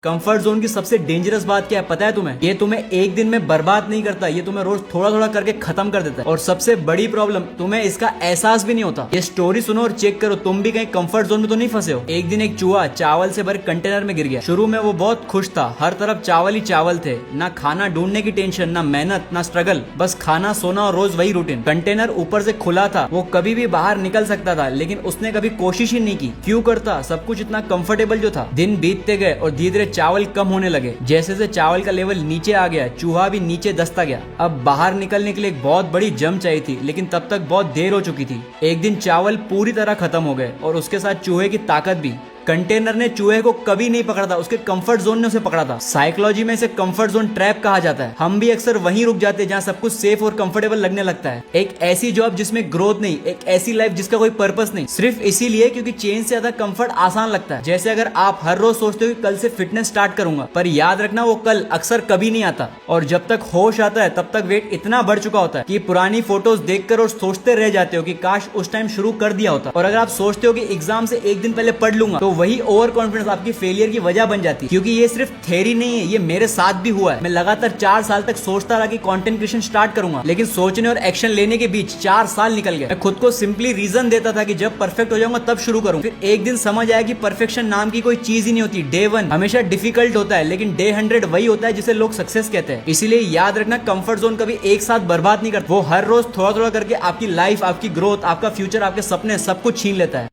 Comfort zone की सबसे dangerous बात क्या है पता है तुम्हें? ये तुम्हें एक दिन में बर्बाद नहीं करता, ये तुम्हें रोज थोड़ा थोड़ा करके खत्म कर देता है। और सबसे बड़ी प्रॉब्लम, तुम्हें इसका एहसास भी नहीं होता। ये स्टोरी सुनो और चेक करो तुम भी कहीं कंफर्ट जोन में तो नहीं फंसे हो। एक दिन एक चूहा चावल से भरे कंटेनर में गिर गया। शुरू में वो बहुत खुश था, हर तरफ चावल ही चावल थे, ना खाना ढूंढने की टेंशन, ना मेहनत, ना स्ट्रगल, बस खाना सोना और रोज वही रूटीन। कंटेनर ऊपर से खुला था, वो कभी भी बाहर निकल सकता था, लेकिन उसने कभी कोशिश ही नहीं की। क्यों करता? सब कुछ इतना कंफर्टेबल जो था। दिन बीतते गए और धीरे धीरे चावल कम होने लगे। जैसे से चावल का लेवल नीचे आ गया, चूहा भी नीचे दसता गया। अब बाहर निकलने के लिए एक बहुत बड़ी जम चाहिए थी, लेकिन तब तक बहुत देर हो चुकी थी। एक दिन चावल पूरी तरह खत्म हो गए और उसके साथ चूहे की ताकत भी। कंटेनर ने चूहे को कभी नहीं पकड़ा था, उसके कंफर्ट जोन ने उसे पकड़ा था। साइकोलॉजी में इसे कंफर्ट जोन ट्रैप कहा जाता है। हम भी अक्सर वहीं रुक जाते हैं जहां सब कुछ सेफ और कंफर्टेबल लगने लगता है। एक ऐसी जॉब जिसमें ग्रोथ नहीं, एक ऐसी लाइफ जिसका कोई पर्पस नहीं, सिर्फ इसीलिए क्योंकि चेंज से ज्यादा कंफर्ट आसान लगता है। जैसे अगर आप हर रोज सोचते हो कि कल से फिटनेस स्टार्ट करूंगा, पर याद रखना वो कल अक्सर कभी नहीं आता। और जब तक होश आता है तब तक वेट इतना बढ़ चुका होता है कि पुरानी फोटोज देखकर और सोचते रह जाते हो कि काश उस टाइम शुरू कर दिया होता। और अगर आप सोचते हो कि एग्जाम से एक दिन पहले पढ़ लूंगा, तो वही ओवर कॉन्फिडेंस आपकी फेलियर की वजह बन जाती है। क्योंकि ये सिर्फ थ्योरी नहीं है, ये मेरे साथ भी हुआ है। मैं लगातार 4 साल तक सोचता रहा कि कंटेंट क्रिएशन स्टार्ट करूंगा, लेकिन सोचने और एक्शन लेने के बीच 4 साल निकल गए। मैं खुद को सिंपली रीजन देता था कि जब परफेक्ट हो जाऊंगा तब शुरू करूं। फिर एक दिन समझ आया कि परफेक्शन नाम की कोई चीज ही नहीं होती। डे 1 हमेशा डिफिकल्ट होता है, लेकिन डे 100 वही होता है जिसे लोग सक्सेस कहते हैं। इसीलिए याद रखना, कंफर्ट जोन कभी एक साथ बर्बाद नहीं करता। वो हर रोज थोड़ा थोड़ा करके आपकी लाइफ, आपकी ग्रोथ, आपका फ्यूचर, आपके सपने सब कुछ छीन लेता है।